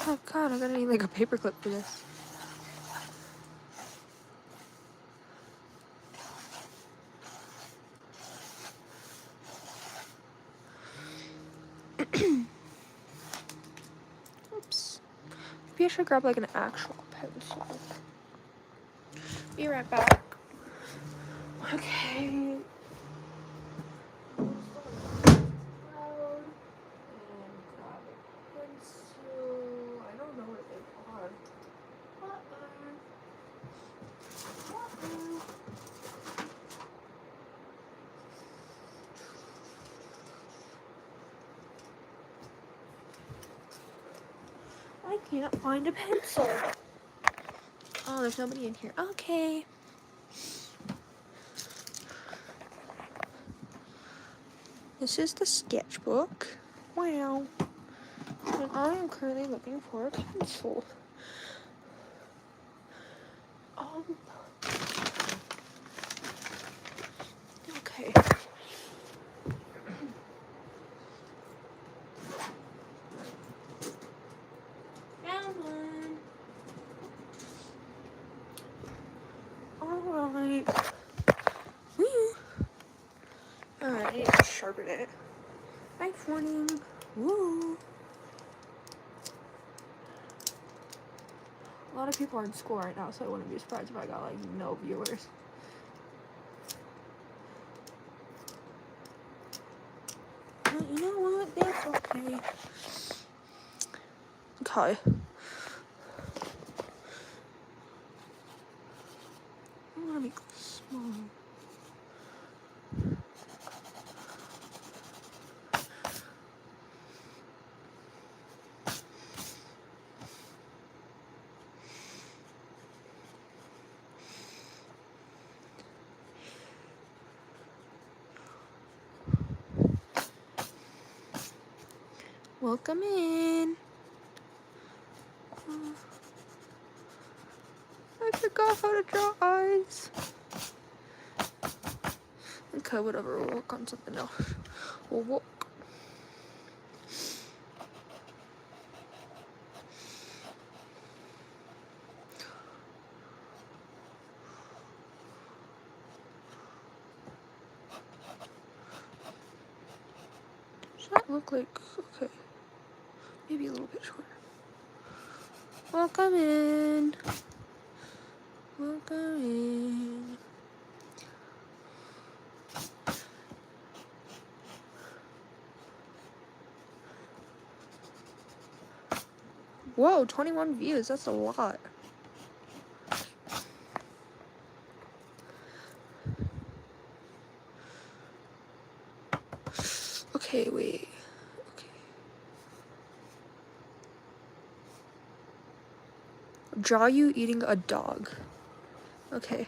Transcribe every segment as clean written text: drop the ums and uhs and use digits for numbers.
Oh god, I gotta need like a paper clip for this. Oops. Maybe I should grab like an actual pencil. Be right back. Okay. I don't know where they are. I can't find a pencil. Oh, there's nobody in here. Okay. This is the sketchbook. Wow. And I am currently looking for a pencil. Okay. Found one. Alright. Woo. Alright, I need to sharpen it. Knife warning. Woo. A lot of people are in school right now, so I wouldn't be surprised if I got like no viewers. But you know what? That's okay. Okay. I'm gonna make this small. Welcome in. I forgot how to draw eyes. Okay, whatever, we'll work on something else. We'll work. Does that look like, okay, maybe a little bit shorter. Welcome in. Welcome in. Whoa, 21 views, that's a lot. Okay, wait. Okay. Draw you eating a dog. Okay.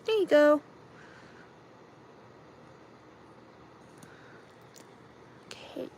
There you go. Okay.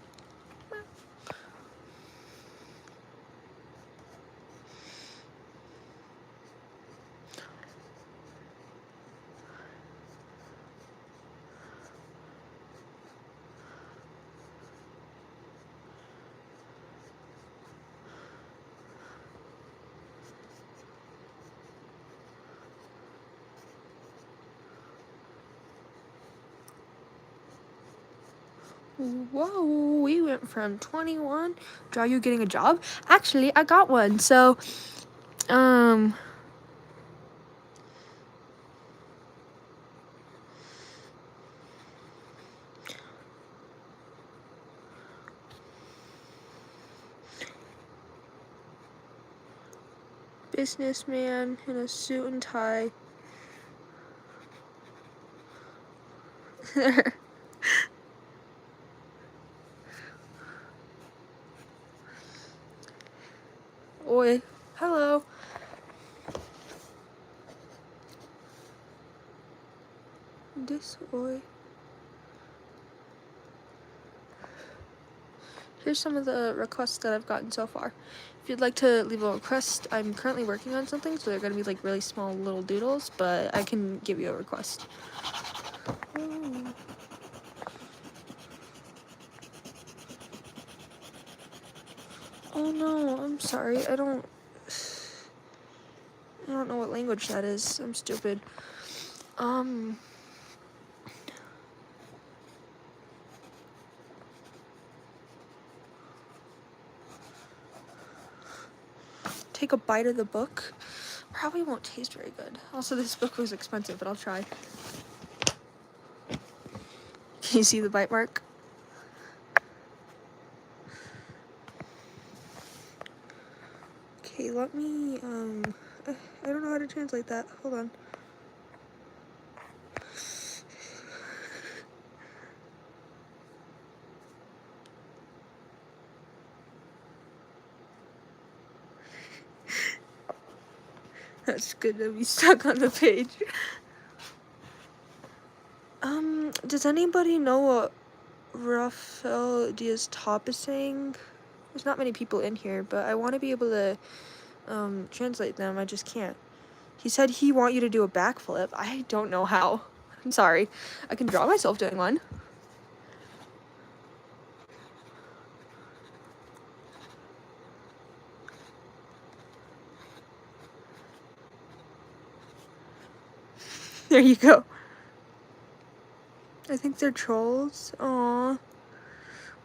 Whoa, we went from 21. Draw you getting a job? Actually, I got one. So, businessman in a suit and tie. Oi, hello. this boy. Here's some of the requests that I've gotten so far. If you'd like to leave a request, I'm currently working on something, so they're going to be like really small little doodles, but I can give you a request. Oh no, I'm sorry. I don't know what language that is. I'm stupid. Take a bite of the book. Probably won't taste very good. Also, this book was expensive, but I'll try. Can you see the bite mark? Okay, let me, I don't know how to translate that. Hold on. That's good to be stuck on the page. Does anybody know what Rafael Diaz Top is saying? There's not many people in here, but I want to be able to, translate them. I just can't. He said he want you to do a backflip. I don't know how. I'm sorry. I can draw myself doing one. There you go. I think they're trolls. Aww.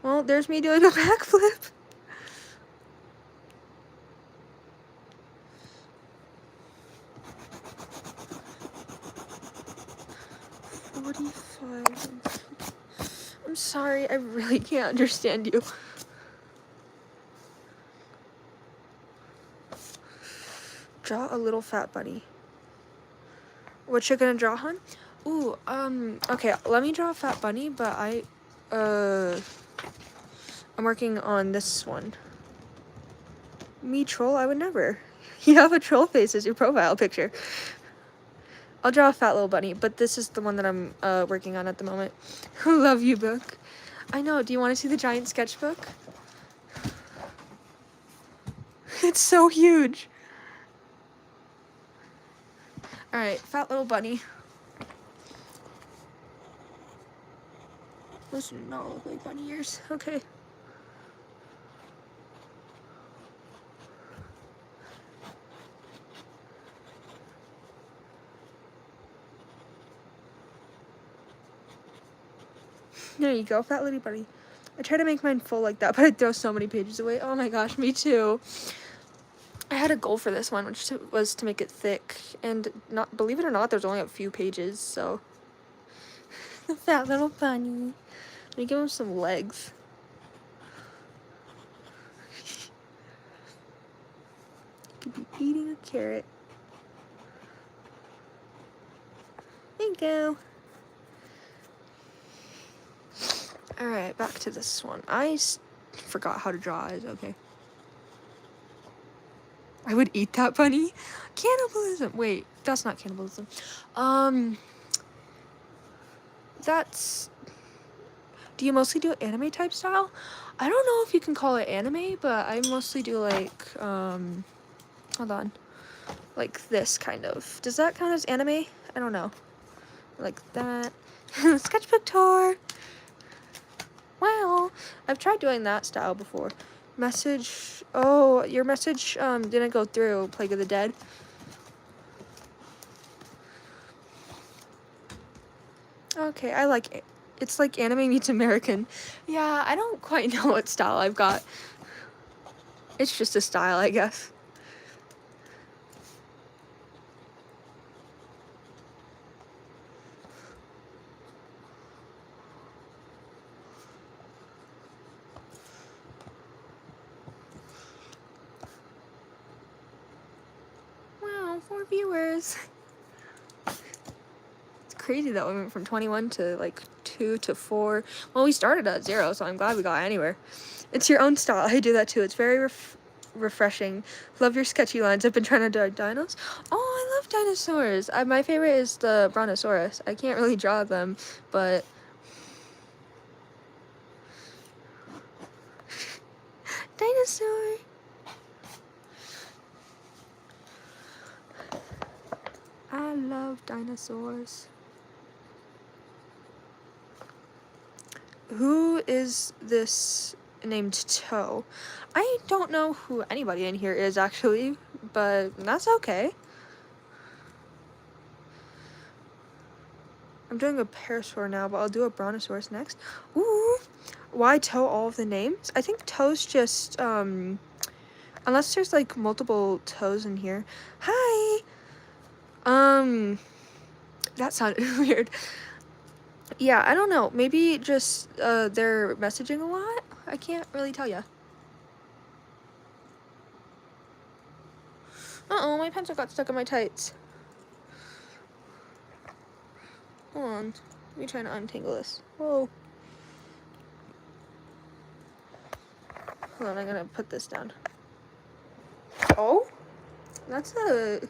Well, there's me doing a backflip. I'm sorry, I really can't understand you. Draw a little fat bunny. What you gonna draw, hon? Ooh, okay, let me draw a fat bunny, but I'm working on this one. Me troll? I would never. You have a troll face as your profile picture. I'll draw a fat little bunny, but this is the one that I'm working on at the moment. Love you, book. I know, do you want to see the giant sketchbook? It's so huge. Alright, fat little bunny. Those do not look like bunny ears. Okay. There you go, fat little bunny. I try to make mine full like that, but I throw so many pages away. Oh my gosh, me too. I had a goal for this one, which was to make it thick, and not, believe it or not, there's only a few pages, so. The fat little bunny. Let me give him some legs. Could be eating a carrot. There you go. Alright, back to this one. I forgot how to draw eyes, okay. I would eat that bunny? Cannibalism! Wait, that's not cannibalism. That's... Do you mostly do anime type style? I don't know if you can call it anime, but I mostly do like, hold on. Like this kind of. Does that count as anime? I don't know. Like that. Sketchbook tour! Wow, I've tried doing that style before. Message, oh, your message didn't go through, Plague of the Dead. Okay, I like it. It's like anime meets American. Yeah, I don't quite know what style I've got. It's just a style, I guess. Wow, 4 viewers. It's crazy that we went from 21 to like 2 to 4. Well, we started at 0, so I'm glad we got anywhere. It's your own style. I do that too. It's very refreshing. Love your sketchy lines. I've been trying to draw dinos. Oh, I love dinosaurs. My favorite is the brontosaurus. I can't really draw them, but dinosaur. I love dinosaurs. Who is this named Toe? I don't know who anybody in here is actually, but that's okay. I'm doing a parasaur now, but I'll do a brontosaurus next. Ooh, why Toe all of the names? I think Toe's just, unless there's like multiple Toes in here. Hi! That sounded weird. Yeah, I don't know. Maybe just, they're messaging a lot? I can't really tell ya. Uh-oh, my pencil got stuck in my tights. Hold on. Let me try to untangle this. Whoa. Hold on, I'm gonna put this down. Oh? That's a...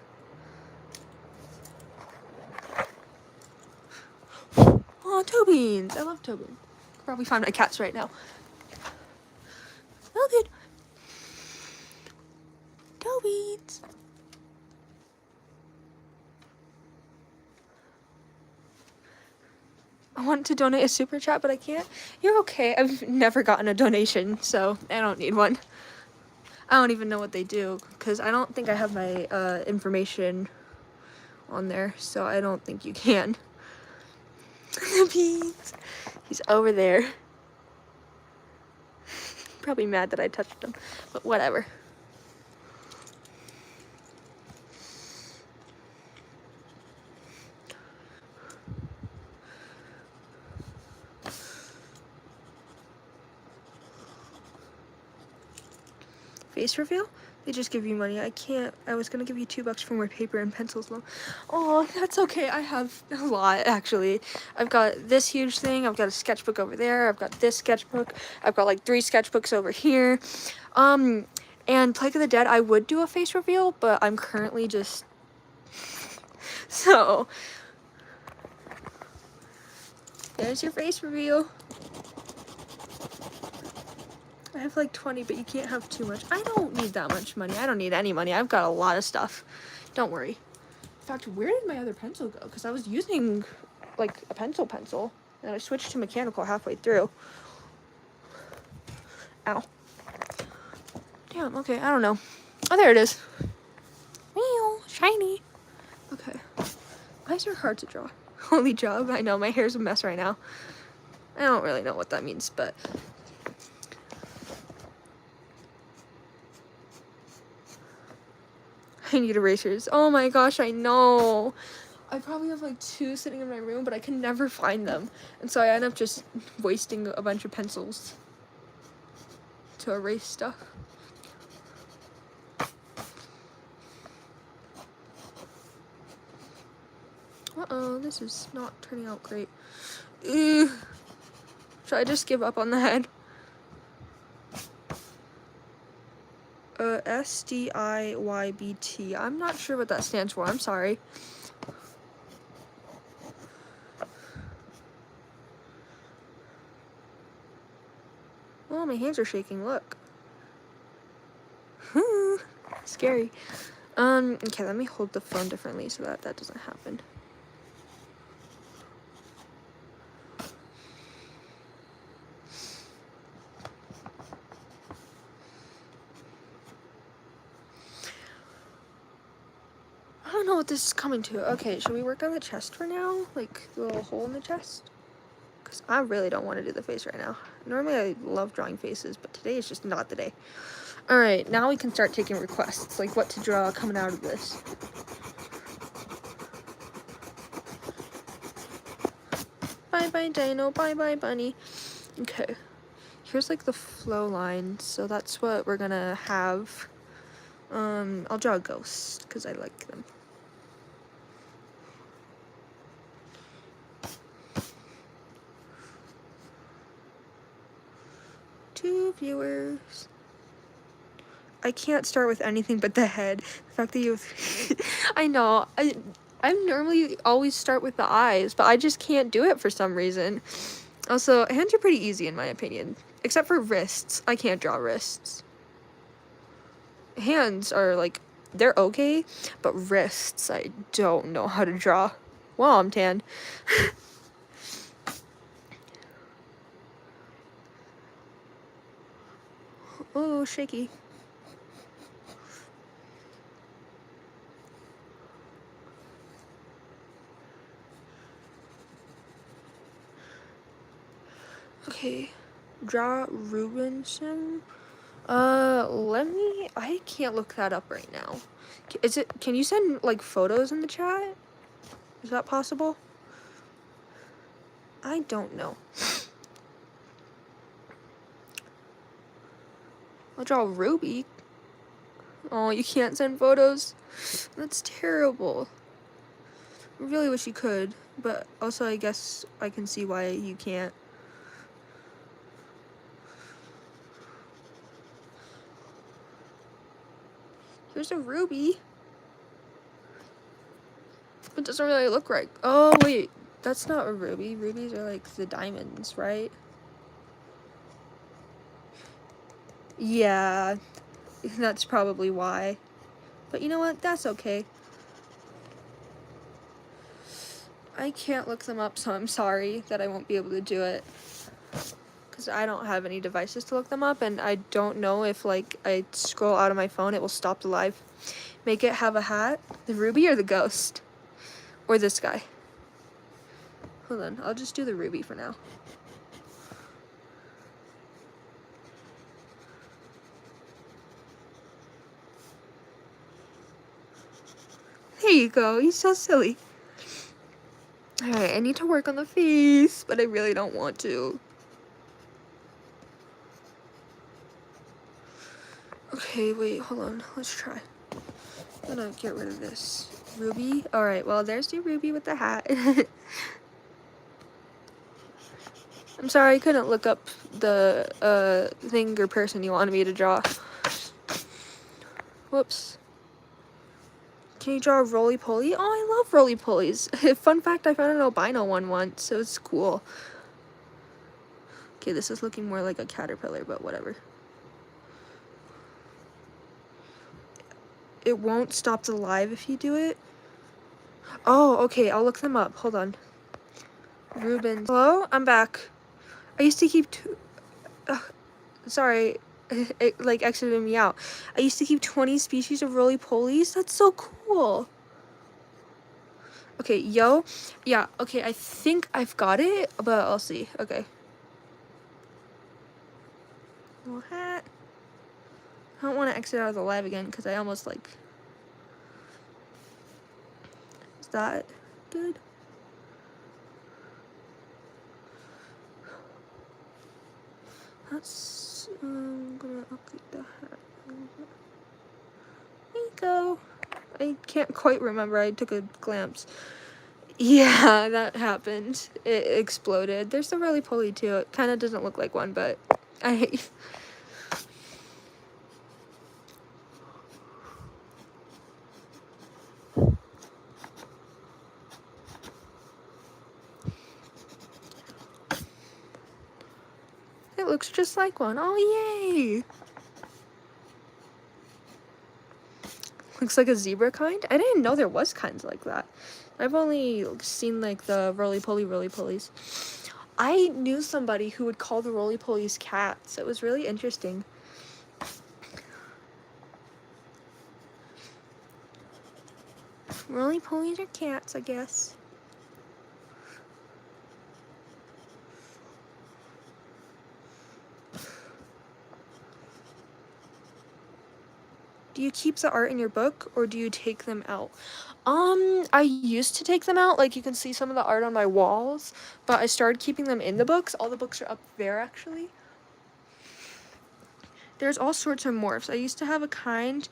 Oh, toe beans. I love toe beans. Probably find my cats right now. Oh, good. Toe beans. I want to donate a super chat, but I can't. You're okay. I've never gotten a donation, so I don't need one. I don't even know what they do, because I don't think I have my information on there, so I don't think you can. The beans. He's over there. Probably mad that I touched him, but whatever. Face reveal? They just give you money. I can't. I was gonna give you $2 for more paper and pencils. Oh, that's okay. I have a lot, actually. I've got this huge thing. I've got a sketchbook over there. I've got this sketchbook. I've got like 3 sketchbooks over here. And Plague of the Dead, I would do a face reveal, but I'm currently just... So... There's your face reveal. I have like 20, but you can't have too much. I don't need that much money. I don't need any money. I've got a lot of stuff. Don't worry. In fact, where did my other pencil go? Because I was using like a pencil, and I switched to mechanical halfway through. Ow. Damn, okay, I don't know. Oh, there it is. Meow, shiny. Okay. Eyes are hard to draw. Holy job, I know, my hair's a mess right now. I don't really know what that means, but... I need erasers. Oh my gosh, I know. I probably have like 2 sitting in my room, but I can never find them. And so I end up just wasting a bunch of pencils to erase stuff. Uh-oh, this is not turning out great. Should I just give up on the head? SDIYBT. I'm not sure what that stands for. I'm sorry. Oh, my hands are shaking. Look. Scary. Okay, let me hold the phone differently so that doesn't happen. I don't know what this is coming to. Okay, should we work on the chest for now? Like, the little hole in the chest? Because I really don't want to do the face right now. Normally I love drawing faces, but today is just not the day. Alright, now we can start taking requests. Like, what to draw coming out of this. Bye-bye, Dino. Bye-bye, Bunny. Okay. Here's, like, the flow line. So that's what we're gonna have. I'll draw a ghost, because I like them. Two viewers. I can't start with anything but the head. The fact that you I know. I normally always start with the eyes, but I just can't do it for some reason. Also, hands are pretty easy in my opinion. Except for wrists. I can't draw wrists. Hands are like, they're okay, but wrists, I don't know how to draw. Well, I'm tan. Oh, shaky. Okay, draw Rubinson. I can't look that up right now. Can you send, like, photos in the chat? Is that possible? I don't know. I'll draw Ruby. Oh, you can't send photos? That's terrible. I really wish you could, but also I guess I can see why you can't. Here's a ruby. It doesn't really look right. Oh, wait. That's not a ruby. Rubies are like the diamonds, right? Yeah. That's probably why. But you know what? That's okay. I can't look them up, so I'm sorry that I won't be able to do it. Because I don't have any devices to look them up, and I don't know if, like, I scroll out of my phone, it will stop the live. Make it have a hat. The ruby or the ghost? Or this guy? Hold on, I'll just do the ruby for now. There you go, he's so silly. Alright, I need to work on the face, but I really don't want to. Okay, wait, hold on, let's try. I'm gonna get rid of this. Ruby? Alright, well, there's the ruby with the hat. I'm sorry I couldn't look up the thing or person you wanted me to draw. Whoops. Can you draw a roly-poly? Oh, I love roly-polies. Fun fact, I found an albino one once, so it's cool. Okay, this is looking more like a caterpillar, but whatever. It won't stop the live if you do it. Oh, okay, I'll look them up. Hold on. Rubens. Hello? I'm back. I used to keep sorry, it like exited me out. I used to keep 20 species of roly-polies. That's so cool. Okay, yo. Yeah, okay, I think I've got it, but I'll see. Okay. Little hat. I don't want to exit out of the live again because I almost like... Is that good? That's... I'm gonna update the hat. There you go. I can't quite remember. I took a glance. Yeah, that happened. It exploded. There's the roly-poly too. It kind of doesn't look like one, but it looks just like one. Oh, yay! Looks like a zebra kind. I didn't know there was kinds like that. I've only seen like the roly-polies. I knew somebody who would call the roly-polies cats. It was really interesting. Roly-polies are cats, I guess. Do you keep the art in your book, or do you take them out? I used to take them out. Like, you can see some of the art on my walls, but I started keeping them in the books. All the books are up there, actually. There's all sorts of morphs. I used to have a kind,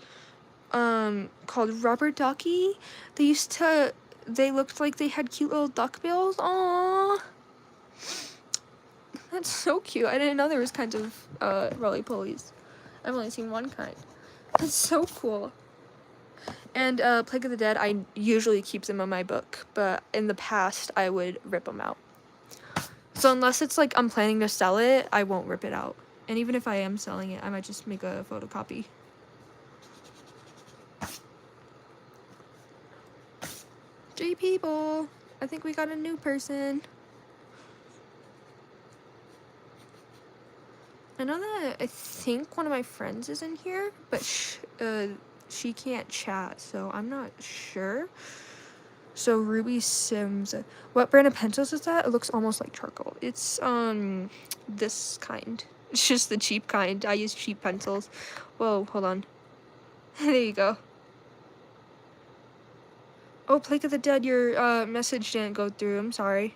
called rubber ducky. They looked like they had cute little duck bills. Aww. That's so cute. I didn't know there was kinds of, roly-polies. I've only seen one kind. That's so cool. And Plague of the Dead, I usually keep them in my book, but in the past, I would rip them out. So unless it's like I'm planning to sell it, I won't rip it out. And even if I am selling it, I might just make a photocopy. Three people. I think we got a new person. I know that I think one of my friends is in here, but she can't chat, so I'm not sure. So Ruby Sims. What brand of pencils is that? It looks almost like charcoal. It's this kind. It's just the cheap kind. I use cheap pencils. Whoa, hold on. There you go. Oh, Plague of the Dead, your message didn't go through. I'm sorry.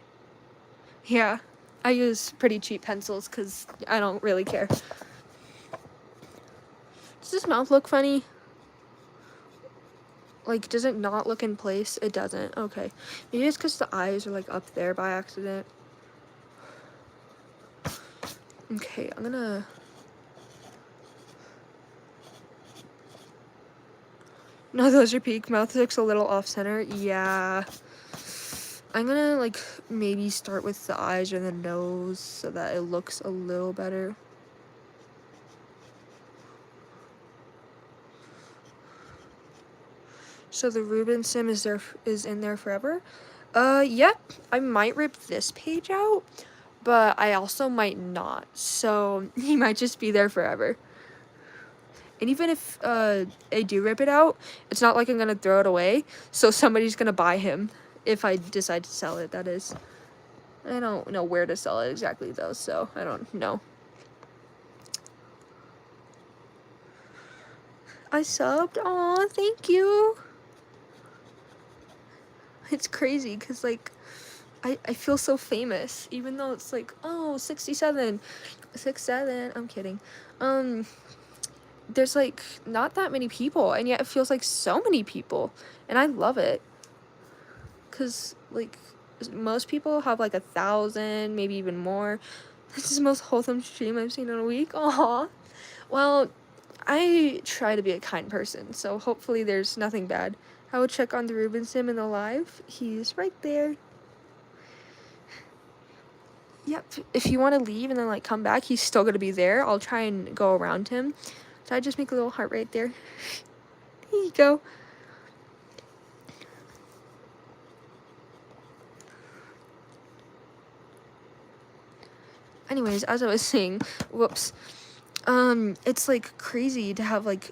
Yeah, I use pretty cheap pencils because I don't really care. Does this mouth look funny? Like, does it not look in place? It doesn't. Okay. Maybe it's because the eyes are, like, up there by accident. Okay, I'm gonna... No, those are peak. Mouth looks a little off-center. Yeah. I'm gonna, like, maybe start with the eyes or the nose so that it looks a little better. So the Reuben sim is in there forever. Yep. I might rip this page out, but I also might not. So he might just be there forever. And even if I do rip it out, it's not like I'm gonna throw it away. So somebody's gonna buy him if I decide to sell it, that is. I don't know where to sell it exactly though, so I don't know. I subbed. Aw, thank you. It's crazy because, like, I feel so famous, even though it's like, oh, 67. 67. I'm kidding. There's, like, not that many people, and yet it feels like so many people, and I love it. Because, like, most people have, like, 1,000, maybe even more. This is the most wholesome stream I've seen in a week. Aw. Well, I try to be a kind person, so hopefully there's nothing bad. I will check on the Reuben sim in the live. He's right there. Yep, if you want to leave and then, like, come back, he's still going to be there. I'll try and go around him. So I just make a little heart right there. There you go. Anyways, as I was saying, whoops. It's, like, crazy to have, like,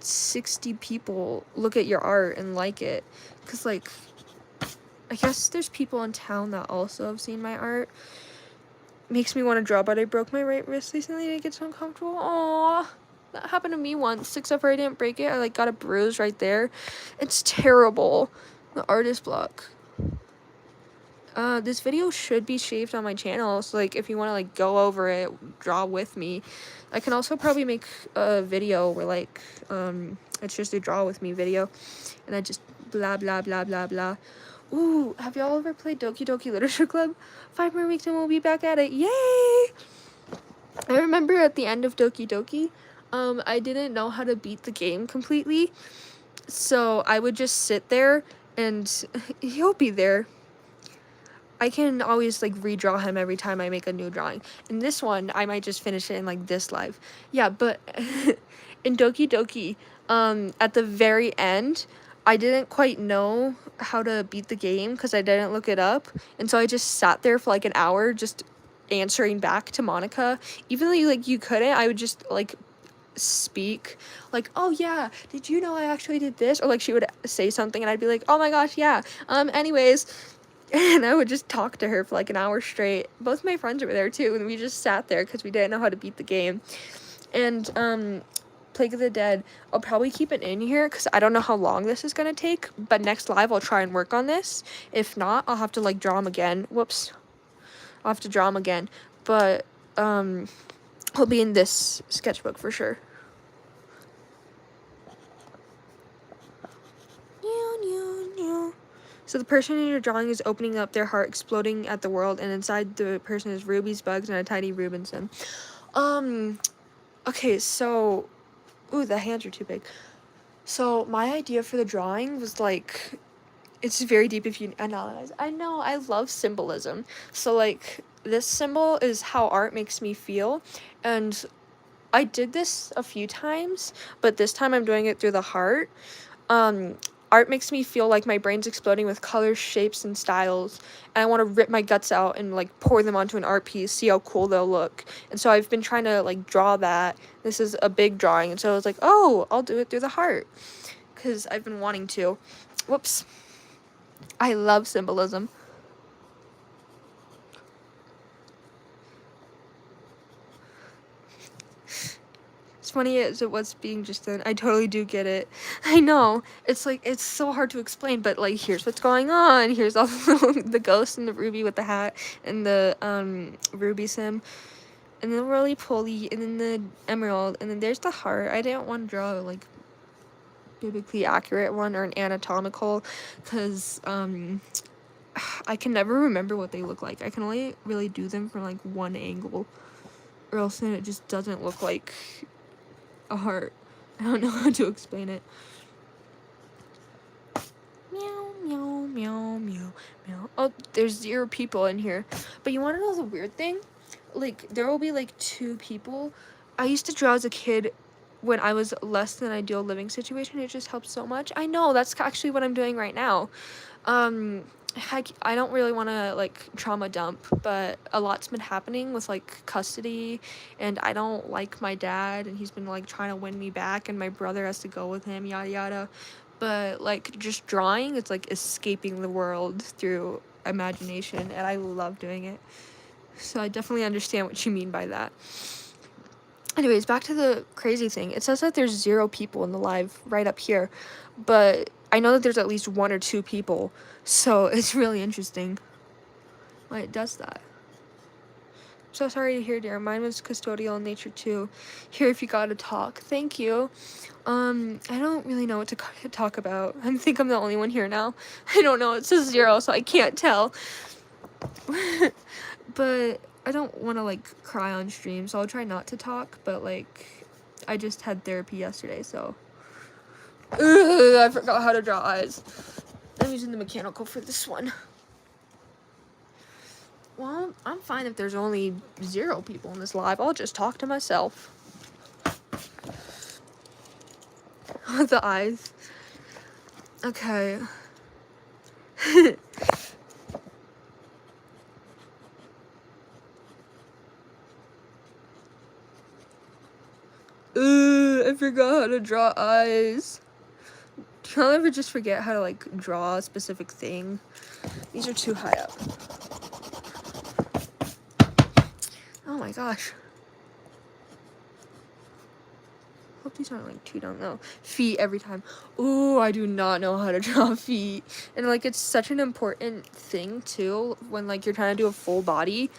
60 people look at your art and like it. Because, like, I guess there's people in town that also have seen my art. Makes me want to draw, but I broke my right wrist recently and it gets uncomfortable. Aww. That happened to me once, except for I didn't break it. I, like, got a bruise right there. It's terrible. The artist block. This video should be saved on my channel, so, like, if you want to, like, go over it, draw with me. I can also probably make a video where, like, it's just a draw with me video, and I just blah, blah, blah, blah, blah. Ooh, have y'all ever played Doki Doki Literature Club? 5 more weeks and we'll be back at it. Yay! I remember at the end of Doki Doki, I didn't know how to beat the game completely, so I would just sit there, and he'll be there. I can always, like, redraw him every time I make a new drawing. In this one, I might just finish it in, like, this live. Yeah, but in Doki Doki, at the very end, I didn't quite know how to beat the game because I didn't look it up. And so I just sat there for, like, an hour just answering back to Monica. Even though, like, you couldn't, I would just, like, speak. Like, oh, yeah, did you know I actually did this? Or, like, she would say something and I'd be like, oh, my gosh, yeah. Anyways... And I would just talk to her for, like, an hour straight. Both my friends were there, too, and we just sat there because we didn't know how to beat the game. And, Plague of the Dead, I'll probably keep it in here because I don't know how long this is going to take. But next live, I'll try and work on this. If not, I'll have to, like, draw him again. Whoops. I'll have to draw him again. But, he'll be in this sketchbook for sure. So the person in your drawing is opening up their heart, exploding at the world, and inside the person is rubies, bugs, and a tiny Reuben sim. Okay, so Ooh, the hands are too big. So my idea for the drawing was like, it's very deep if you analyze. I know, I love symbolism. So like, this symbol is how art makes me feel, and I did this a few times, but this time I'm doing it through the heart. Art makes me feel like my brain's exploding with colors, shapes, and styles, and I want to rip my guts out and like pour them onto an art piece, see how cool they'll look. And so I've been trying to like draw that. This is a big drawing, and so I was like, oh, I'll do it through the heart, because I've been wanting to. Whoops. I love symbolism. As funny as it was being just then, I totally do get it. I know. It's like, it's so hard to explain, but like, here's what's going on. Here's all the ghost and the ruby with the hat and the ruby sim. And then the roly-poly, and then the emerald, and then there's the heart. I didn't want to draw like biblically accurate one or an anatomical, because I can never remember what they look like. I can only really do them from like one angle, or else then it just doesn't look like a heart. I don't know how to explain it. Meow, meow, meow, meow, meow. Oh, there's 0 people in here. But you want to know the weird thing? Like, there will be like 2 people. I used to draw as a kid when I was less than ideal living situation. It just helps so much. I know, that's actually what I'm doing right now. Heck, I don't really want to like trauma dump, but a lot's been happening with like custody, and I don't like my dad, and he's been like trying to win me back, and my brother has to go with him, yada yada. But like, just drawing, it's like escaping the world through imagination, and I love doing it. So I definitely understand what you mean by that. Anyways, back to the crazy thing. It says that there's 0 people in the live right up here, but I know that there's at least 1 or 2 people, so it's really interesting why it does that. So sorry to hear, dear. Mine was custodial in nature too. Here, if you gotta talk. Thank you. I don't really know what to talk about. I think I'm the only one here now. I don't know. It says 0, so I can't tell. But I don't want to like cry on stream, so I'll try not to talk. But like, I just had therapy yesterday, so. Ugh, I forgot how to draw eyes. I'm using the mechanical for this one. Well, I'm fine if there's only 0 people in this live. I'll just talk to myself. The eyes. Okay. I forgot how to draw eyes. Do y'all ever just forget how to like draw a specific thing? These are too high up. Oh my gosh. Hope these aren't like too down. No, feet every time. Ooh, I do not know how to draw feet. And like, it's such an important thing too when like you're trying to do a full body.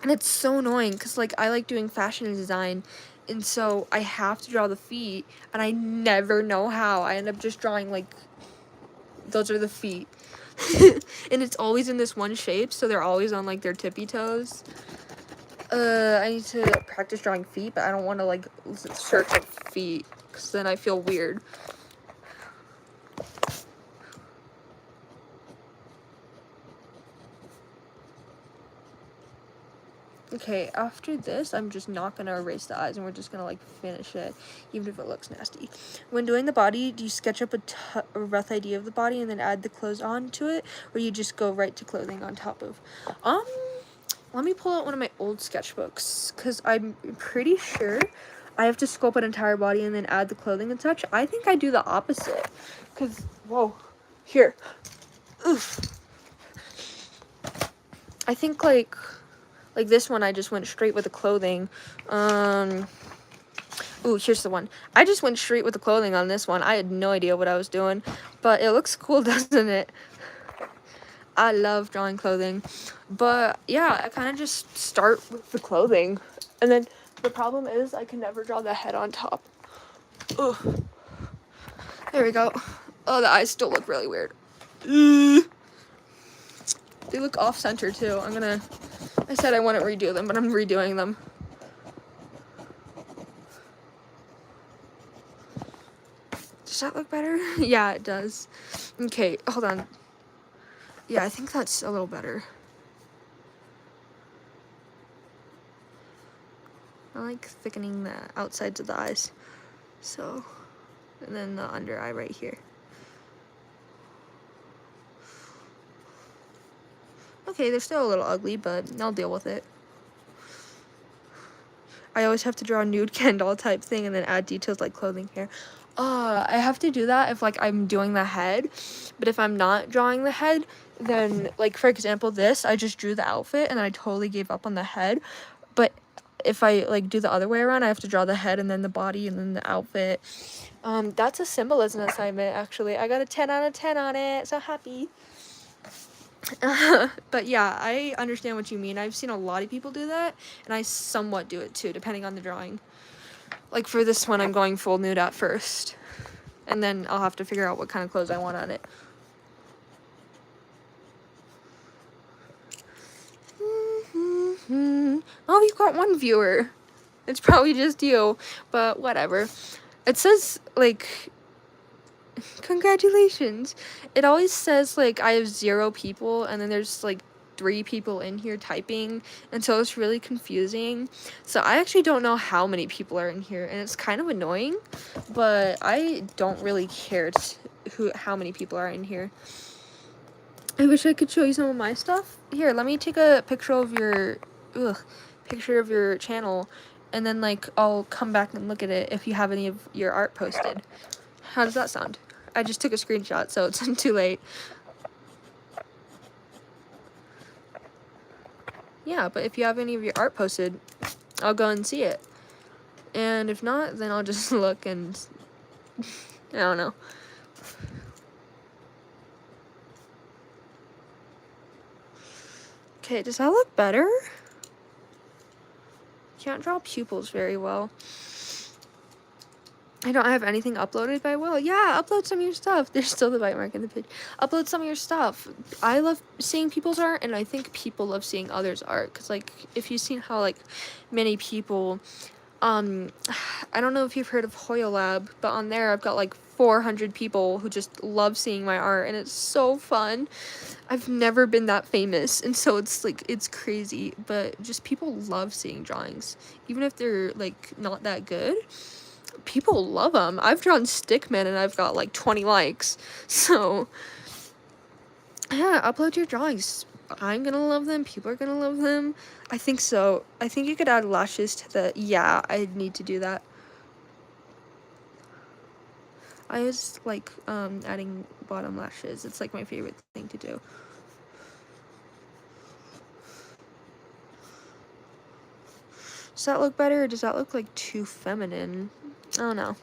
And it's so annoying because like I like doing fashion and design, and so I have to draw the feet, and I never know how. I end up just drawing like, those are the feet. And it's always in this one shape, so they're always on like their tippy toes. I need to practice drawing feet, but I don't want to like search up feet, because then I feel weird. Okay, after this, I'm just not going to erase the eyes, and we're just going to, like, finish it, even if it looks nasty. When doing the body, do you sketch up a rough idea of the body and then add the clothes onto it, or you just go right to clothing on top of? Let me pull out one of my old sketchbooks, because I'm pretty sure I have to sculpt an entire body and then add the clothing and such. I think I do the opposite, because, whoa, here. Oof. I think, like this one, I just went straight with the clothing. Ooh, here's the one. I just went straight with the clothing on this one. I had no idea what I was doing, but it looks cool, doesn't it? I love drawing clothing. But yeah, I kind of just start with the clothing. And then the problem is I can never draw the head on top. Ugh. There we go. Oh, the eyes still look really weird. They look off-center too. I said I wouldn't redo them, but I'm redoing them. Does that look better? Yeah, it does. Okay, hold on. Yeah, I think that's a little better. I like thickening the outsides of the eyes. So, and then the under eye right here. Okay, they're still a little ugly, but I'll deal with it. I always have to draw a nude Ken doll type thing and then add details like clothing, hair. I have to do that if, like, I'm doing the head. But if I'm not drawing the head, then, like, for example, this, I just drew the outfit and then I totally gave up on the head. But if I, like, do the other way around, I have to draw the head and then the body and then the outfit. That's a symbolism assignment, actually. I got a 10 out of 10 on it. So happy. But yeah, I understand what you mean. I've seen a lot of people do that, and I somewhat do it too, depending on the drawing. Like for this one, I'm going full nude at first, and then I'll have to figure out what kind of clothes I want on it. Oh, we've got one viewer. It's probably just you, but whatever. It says, like, congratulations. It always says, like, I have 0 people, and then there's, like, 3 people in here typing, and so it's really confusing. So I actually don't know how many people are in here, and it's kind of annoying, but I don't really care how many people are in here. I wish I could show you some of my stuff. Here, let me take a picture of your channel, and then, like, I'll come back and look at it if you have any of your art posted. How does that sound? I just took a screenshot, so it's too late. Yeah, but if you have any of your art posted, I'll go and see it. And if not, then I'll just look and I don't know. Okay, does that look better? Can't draw pupils very well. I don't have anything uploaded by Will. Yeah, upload some of your stuff. There's still the bite mark in the page. Upload some of your stuff. I love seeing people's art, and I think people love seeing others' art. Because, like, if you've seen how, like, many people, I don't know if you've heard of Hoyo Lab, but on there I've got, like, 400 people who just love seeing my art, and it's so fun. I've never been that famous, and so it's, like, it's crazy. But just people love seeing drawings. Even if they're, like, not that good. People love them. I've drawn Stickman and I've got like 20 likes. So, yeah, upload your drawings. I'm gonna love them. People are gonna love them. I think so. I think you could add lashes to the... Yeah, I need to do that. I was like adding bottom lashes. It's like my favorite thing to do. Does that look better, or does that look like too feminine? I don't know.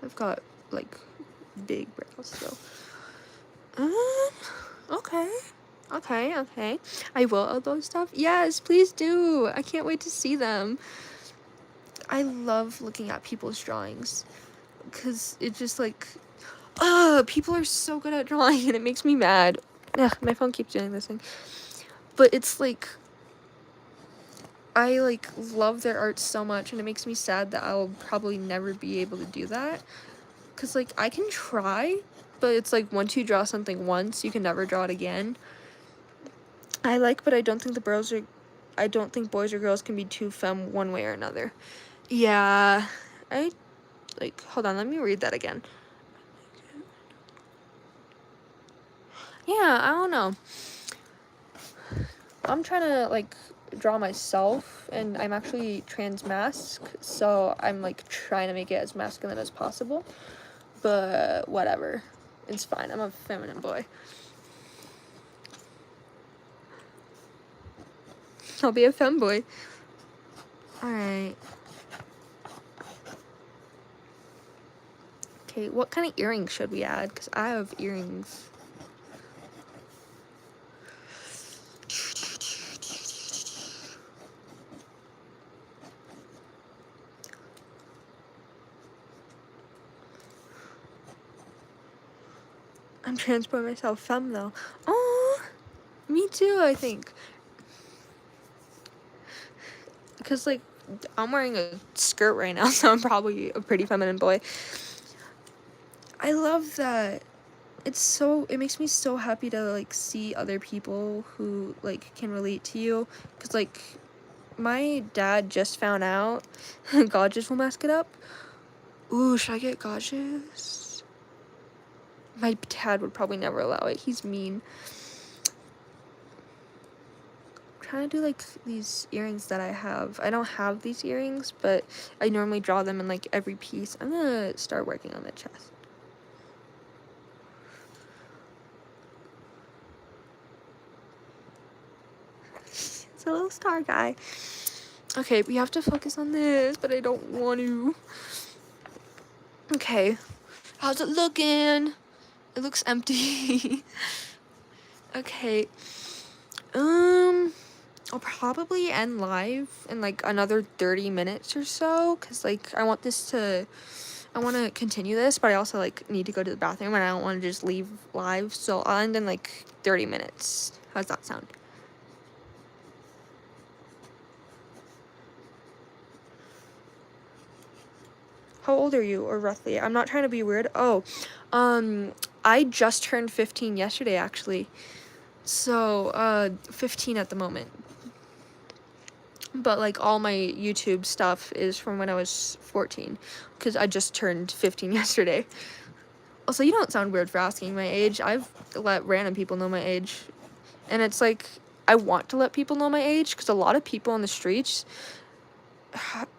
I've got like big brows, so okay. I will upload stuff. Yes, please do. I can't wait to see them. I love looking at people's drawings because it just like people are so good at drawing and it makes me mad. Ugh, my phone keeps doing this thing. But it's like I like love their art so much, and it makes me sad that I'll probably never be able to do that. Cause like I can try, but it's like once you draw something once, you can never draw it again. But I don't think boys or girls can be too femme one way or another. Yeah, hold on, let me read that again. Yeah, I don't know. I'm trying to like draw myself, and I'm actually trans mask, so I'm like trying to make it as masculine as possible, but whatever, it's fine. I'm a feminine boy. I'll be a femboy. Alright. Okay, what kind of earrings should we add? Because I have earrings. I'm trans by myself. Femme, though. Oh, me too, I think. Because, like, I'm wearing a skirt right now, so I'm probably a pretty feminine boy. I love that. It makes me so happy to, like, see other people who, like, can relate to you. Because, like, my dad just found out Godges will mask it up. Ooh, should I get Godges? My dad would probably never allow it. He's mean. I'm trying to do, like, these earrings that I have. I don't have these earrings, but I normally draw them in, like, every piece. I'm gonna start working on the chest. It's a little star guy. Okay, we have to focus on this, but I don't want to. Okay. How's it looking? It looks empty. Okay. I'll probably end live in, like, another 30 minutes or so, because, like, I want to continue this, but I also, like, need to go to the bathroom, and I don't want to just leave live, so I'll end in, like, 30 minutes. How's that sound? How old are you, or roughly? I'm not trying to be weird. Oh, I just turned 15 yesterday, actually. So, 15 at the moment. But, like, all my YouTube stuff is from when I was 14, because I just turned 15 yesterday. Also, you don't sound weird for asking my age. I've let random people know my age. And it's like, I want to let people know my age, because a lot of people on the streets...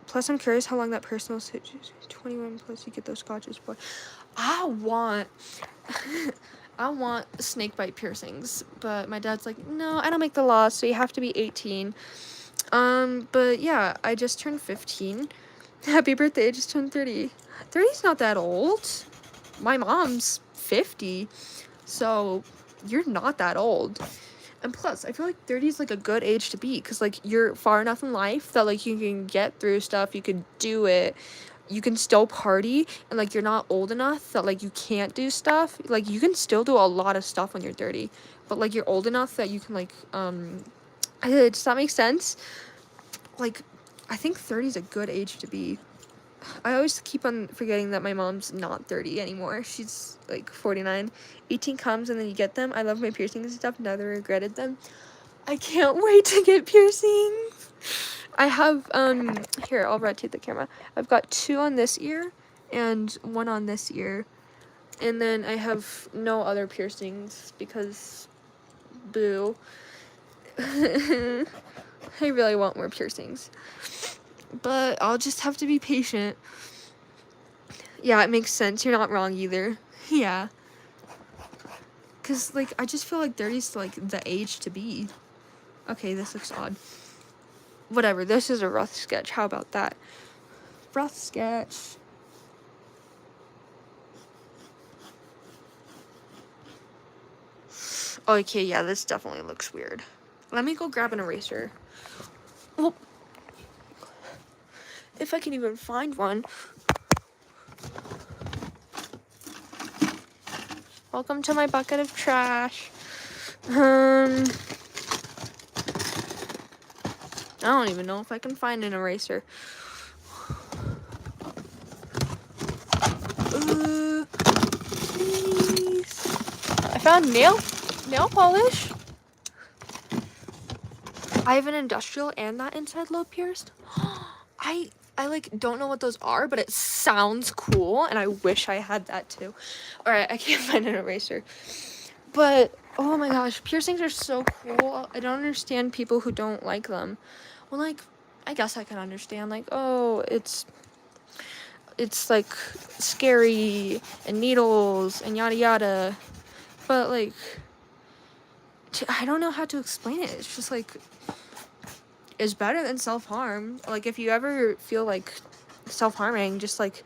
Plus, I'm curious how long that personal... 21 plus, you get those scotches, boy. I want snake bite piercings, but my dad's like, no, I don't make the law, so you have to be 18. But yeah, I just turned 15. Happy birthday, I just turned 30. 30's not that old. My mom's 50, so you're not that old. And plus, I feel like 30 is, like, a good age to be, because, like, you're far enough in life that, like, you can get through stuff, you can do it, you can still party, and, like, you're not old enough that, like, you can't do stuff. Like, you can still do a lot of stuff when you're 30, but, like, you're old enough that you can, like, does that make sense? Like, I think 30 is a good age to be. I always keep on forgetting that my mom's not 30 anymore. She's, like, 49. 18 comes and then you get them. I love my piercings and stuff. Never regretted them. I can't wait to get piercings. I have, here, I'll rotate the camera. I've got 2 on this ear and 1 on this ear. And then I have no other piercings because, boo. I really want more piercings. But I'll just have to be patient. Yeah, it makes sense. You're not wrong either. Yeah. Because, like, I just feel like 30's, like, the age to be. Okay, this looks odd. Whatever, this is a rough sketch. How about that? Rough sketch. Okay, yeah, this definitely looks weird. Let me go grab an eraser. Oh. If I can even find one. Welcome to my bucket of trash. I don't even know if I can find an eraser. Please. I found nail polish. I have an industrial and that inside lobe pierced. I like don't know what those are, but it sounds cool, and I wish I had that too. Alright, I can't find an eraser. But, oh my gosh, piercings are so cool. I don't understand people who don't like them. Well, like, I guess I can understand, like, oh, it's like scary and needles and yada yada. But, like, I don't know how to explain it. It's just like, it's better than self-harm. Like, if you ever feel like self-harming, just like,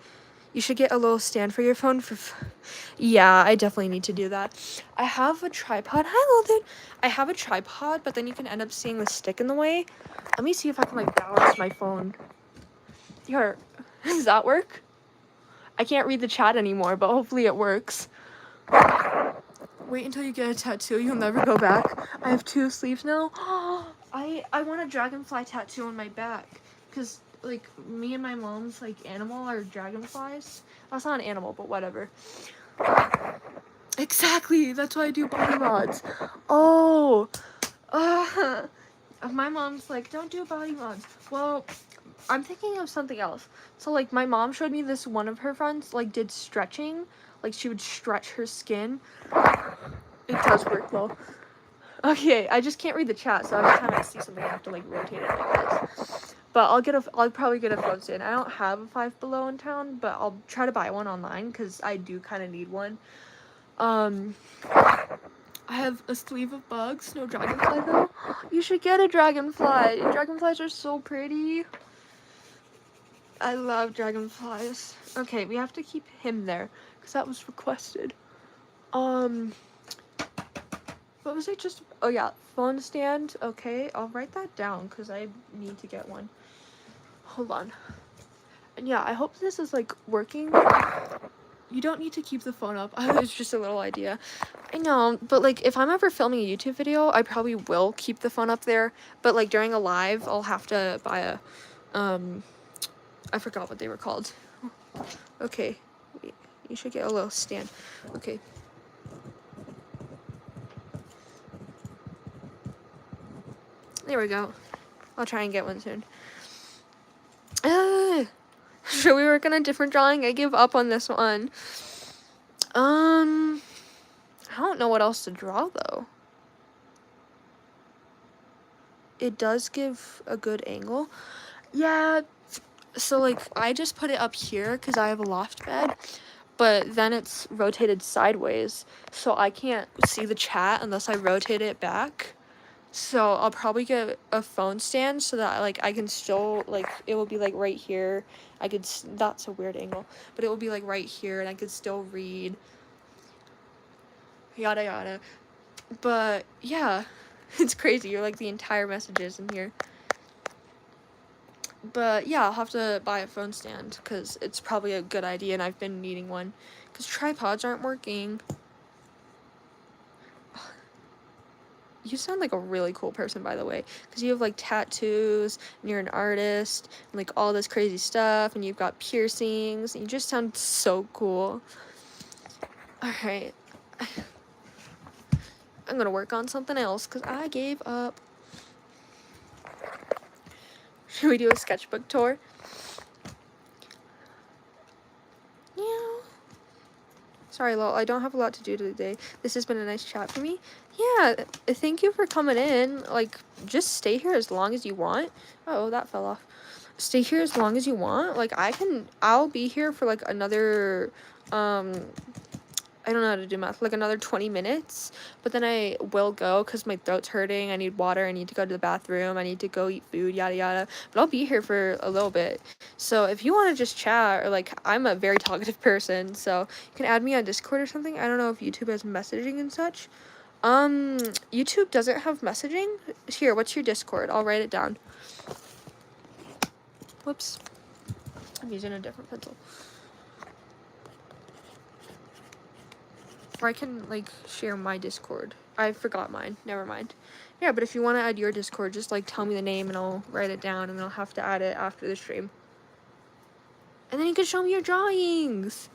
you should get a little stand for your phone. Yeah, I definitely need to do that. I have a tripod. Hi, little dude. I have a tripod, but then you can end up seeing the stick in the way. Let me see if I can, like, balance my phone. Here, does that work? I can't read the chat anymore, but hopefully it works. Wait until you get a tattoo. You'll never go back. I have 2 sleeves now. I want a dragonfly tattoo on my back. Because, like, me and my mom's, like, animal are dragonflies. That's not an animal, but whatever. Exactly, that's why I do body mods. Oh, my mom's like, don't do body mods. Well, I'm thinking of something else. So, like, my mom showed me this one of her friends, like, did stretching. Like, she would stretch her skin. It does work, though. Okay, I just can't read the chat, so every time I see something, I have to, like, rotate it like this. But I'll probably get a phone stand. I don't have a Five Below in town, but I'll try to buy one online, because I do kind of need one. I have a sleeve of bugs, no dragonfly, though. You should get a dragonfly. Dragonflies are so pretty. I love dragonflies. Okay, we have to keep him there, because that was requested. What was it just? Oh yeah, phone stand. Okay, I'll write that down because I need to get one. Hold on. And yeah, I hope this is like working. You don't need to keep the phone up. It's just a little idea. I know, but like if I'm ever filming a YouTube video, I probably will keep the phone up there. But like during a live, I'll have to buy a, I forgot what they were called. Okay, wait, you should get a little stand. Okay. There we go. I'll try and get one soon. Should we work on a different drawing? I give up on this one. I don't know what else to draw, though. It does give a good angle. Yeah, so, like, I just put it up here because I have a loft bed, but then it's rotated sideways, so I can't see the chat unless I rotate it back. So I'll probably get a phone stand so that, like, I can still, like, it will be, like, right here. That's a weird angle, but it will be, like, right here, and I could still read. Yada, yada. But, yeah, it's crazy. You're, like, the entire messages in here. But, yeah, I'll have to buy a phone stand, because it's probably a good idea, and I've been needing one. Because tripods aren't working. You sound like a really cool person, by the way, because you have, like, tattoos, and you're an artist, and, like, all this crazy stuff, and you've got piercings, and you just sound so cool. Alright. I'm gonna work on something else, because I gave up. Should we do a sketchbook tour? Yeah. Sorry, lol, I don't have a lot to do today. This has been a nice chat for me. Yeah, thank you for coming in. Like, just stay here as long as you want. Oh, that fell off. Stay here as long as you want. Like, I'll be here for, like, another, I don't know how to do math, like another 20 minutes, but then I will go because my throat's hurting, I need water, I need to go to the bathroom, I need to go eat food, yada yada, but I'll be here for a little bit. So if you want to just chat, or like, I'm a very talkative person, so you can add me on Discord or something. I don't know if YouTube has messaging and such. YouTube doesn't have messaging. Here, what's your Discord? I'll write it down. Whoops. I'm using a different pencil. Or I can, like, share my Discord. I forgot mine. Never mind. Yeah, but if you want to add your Discord, just, like, tell me the name and I'll write it down and I'll have to add it after the stream. And then you can show me your drawings!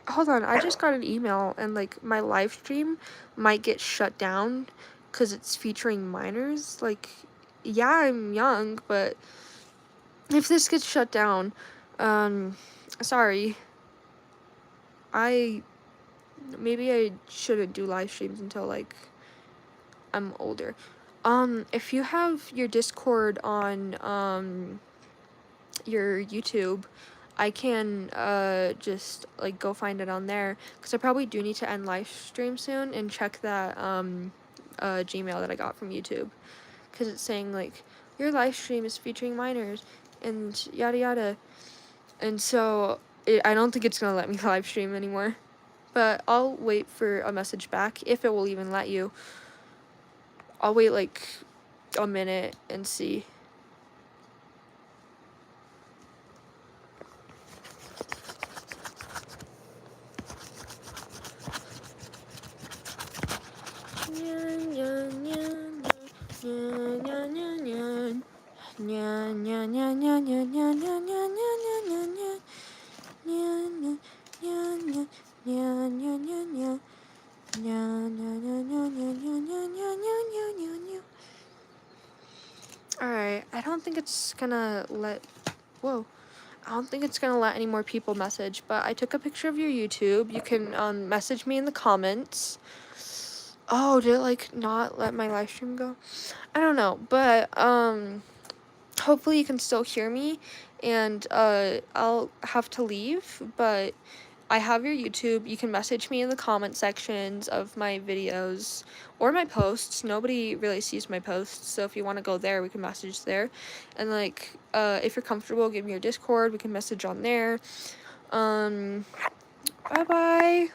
Hold on, I just got an email and, like, my live stream might get shut down because it's featuring minors. Like, yeah, I'm young, but if this gets shut down, sorry. Maybe I shouldn't do live streams until, like, I'm older. If you have your Discord on, your YouTube, I can, just, like, go find it on there, because I probably do need to end live stream soon, and check that, Gmail that I got from YouTube, because it's saying, like, your live stream is featuring minors, and yada yada, and so, I don't think it's gonna let me live stream anymore, but I'll wait for a message back, if it will even let you. I'll wait, like, a minute and see. it's gonna let, whoa. I don't think it's gonna let any more people message, but I took a picture of your YouTube. You can message me in the comments. Oh, did it like not let my live stream go? I don't know, but hopefully you can still hear me, and I'll have to leave, but I have your YouTube. You can message me in the comment sections of my videos or my posts. Nobody really sees my posts, so if you want to go there, we can message there. And like if you're comfortable, give me your Discord. We can message on there. Bye bye.